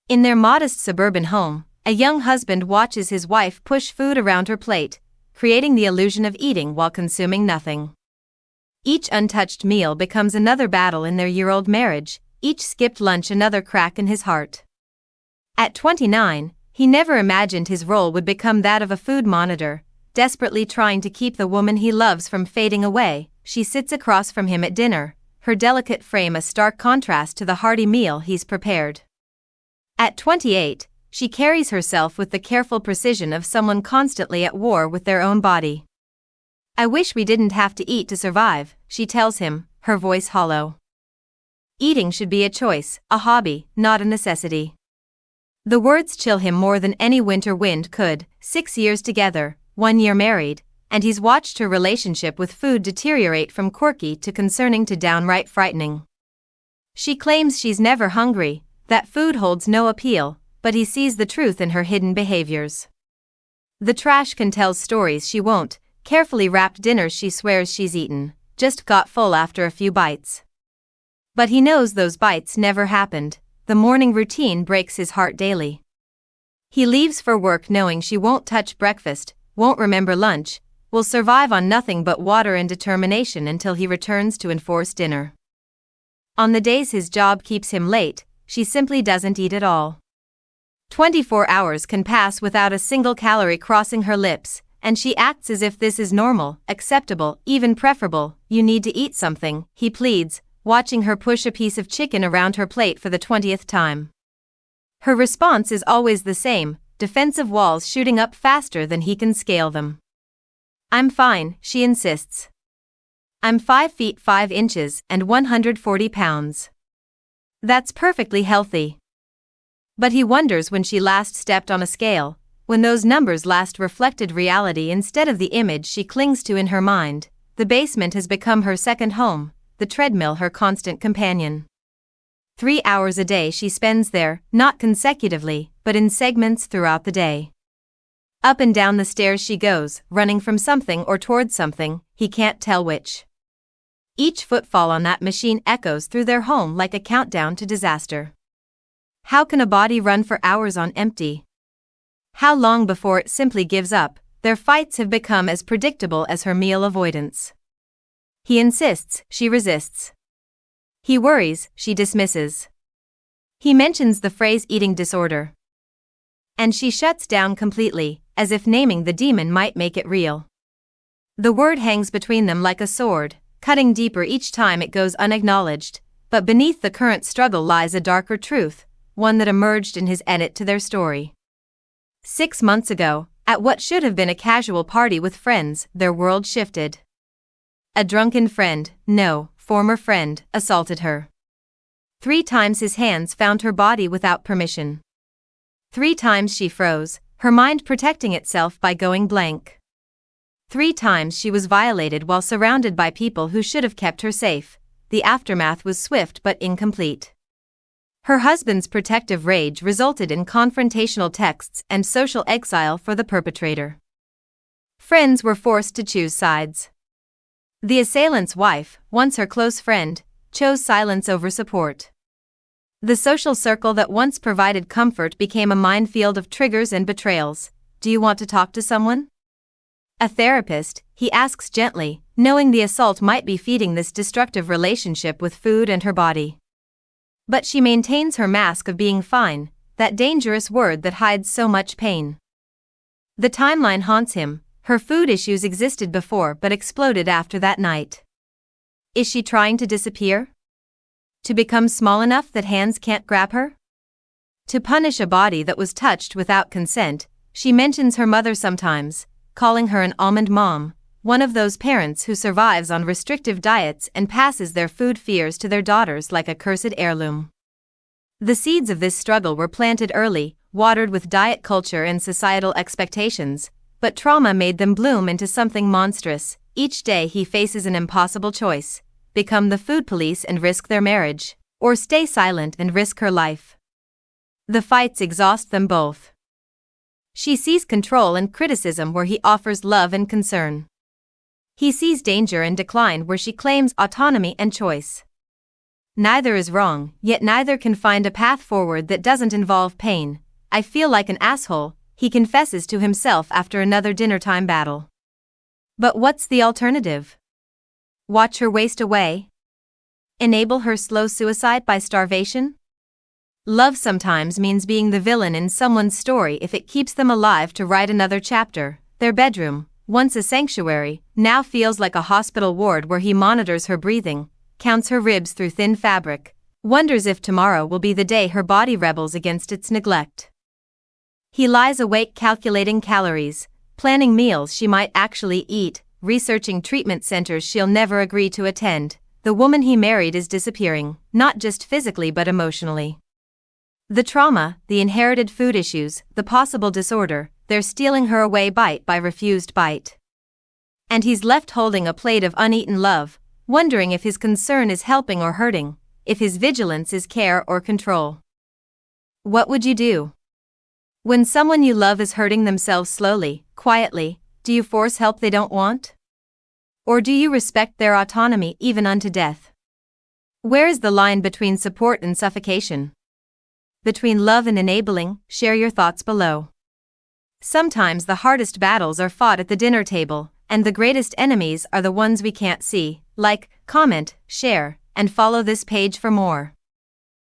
In their modest suburban home, a young husband watches his wife push food around her plate, creating the illusion of eating while consuming nothing. Each untouched meal becomes another battle in their year-old marriage, each skipped lunch another crack in his heart. At 29, he never imagined his role would become that of a food monitor, desperately trying to keep the woman he loves from fading away. She sits across from him at dinner, her delicate frame a stark contrast to the hearty meal he's prepared. At 28, she carries herself with the careful precision of someone constantly at war with their own body. "I wish we didn't have to eat to survive," she tells him, her voice hollow. Eating should be a choice, a hobby, not a necessity. The words chill him more than any winter wind could. 6 years together, 1 year married, and he's watched her relationship with food deteriorate from quirky to concerning to downright frightening. She claims she's never hungry, that food holds no appeal, but he sees the truth in her hidden behaviors. The trash can tell stories she won't, carefully wrapped dinners she swears she's eaten, just got full after a few bites. But he knows those bites never happened. The morning routine breaks his heart daily. He leaves for work knowing she won't touch breakfast, won't remember lunch, will survive on nothing but water and determination until he returns to enforce dinner. On the days his job keeps him late, she simply doesn't eat at all. 24 hours can pass without a single calorie crossing her lips, and she acts as if this is normal, acceptable, even preferable. "You need to eat something," he pleads, watching her push a piece of chicken around her plate for the 20th time. Her response is always the same, defensive walls shooting up faster than he can scale them. "I'm fine," she insists. "I'm 5 feet 5 inches and 140 pounds. That's perfectly healthy." But he wonders when she last stepped on a scale, when those numbers last reflected reality instead of the image she clings to in her mind. The basement has become her second home, the treadmill her constant companion. 3 hours a day she spends there, not consecutively, but in segments throughout the day. Up and down the stairs she goes, running from something or towards something, he can't tell which. Each footfall on that machine echoes through their home like a countdown to disaster. How can a body run for hours on empty? How long before it simply gives up? Their fights have become as predictable as her meal avoidance. He insists, she resists. He worries, she dismisses. He mentions the phrase eating disorder, and she shuts down completely, as if naming the demon might make it real. The word hangs between them like a sword, cutting deeper each time it goes unacknowledged, but beneath the current struggle lies a darker truth, one that emerged in his edit to their story. 6 months ago, at what should have been a casual party with friends, their world shifted. A drunken friend, no, former friend, assaulted her. 3 times his hands found her body without permission. 3 times she froze, her mind protecting itself by going blank. 3 times she was violated while surrounded by people who should have kept her safe. The aftermath was swift but incomplete. Her husband's protective rage resulted in confrontational texts and social exile for the perpetrator. Friends were forced to choose sides. The assailant's wife, once her close friend, chose silence over support. The social circle that once provided comfort became a minefield of triggers and betrayals. "Do you want to talk to someone?" "A therapist," he asks gently, knowing the assault might be feeding this destructive relationship with food and her body. But she maintains her mask of being fine, that dangerous word that hides so much pain. The timeline haunts him. Her food issues existed before but exploded after that night. Is she trying to disappear? To become small enough that hands can't grab her? To punish a body that was touched without consent? She mentions her mother sometimes, calling her an almond mom, one of those parents who survives on restrictive diets and passes their food fears to their daughters like a cursed heirloom. The seeds of this struggle were planted early, watered with diet culture and societal expectations, but trauma made them bloom into something monstrous. Each day he faces an impossible choice: become the food police and risk their marriage, or stay silent and risk her life. The fights exhaust them both. She sees control and criticism where he offers love and concern. He sees danger and decline where she claims autonomy and choice. neither is wrong, yet neither can find a path forward that doesn't involve pain. I feel like an asshole, he confesses to himself after another dinner-time battle. But what's the alternative? Watch her waste away? Enable her slow suicide by starvation? Love sometimes means being the villain in someone's story if it keeps them alive to write another chapter. Their bedroom, once a sanctuary, now feels like a hospital ward where he monitors her breathing, counts her ribs through thin fabric, wonders if tomorrow will be the day her body rebels against its neglect. He lies awake calculating calories, planning meals she might actually eat, researching treatment centers she'll never agree to attend. The woman he married is disappearing, not just physically but emotionally. The trauma, the inherited food issues, the possible disorder, they're stealing her away bite by refused bite. And he's left holding a plate of uneaten love, wondering if his concern is helping or hurting, if his vigilance is care or control. What would you do? When someone you love is hurting themselves slowly, quietly, do you force help they don't want? Or do you respect their autonomy even unto death? Where is the line between support and suffocation? Between love and enabling? Share your thoughts below. Sometimes the hardest battles are fought at the dinner table, and the greatest enemies are the ones we can't see. Like, comment, share, and follow this page for more.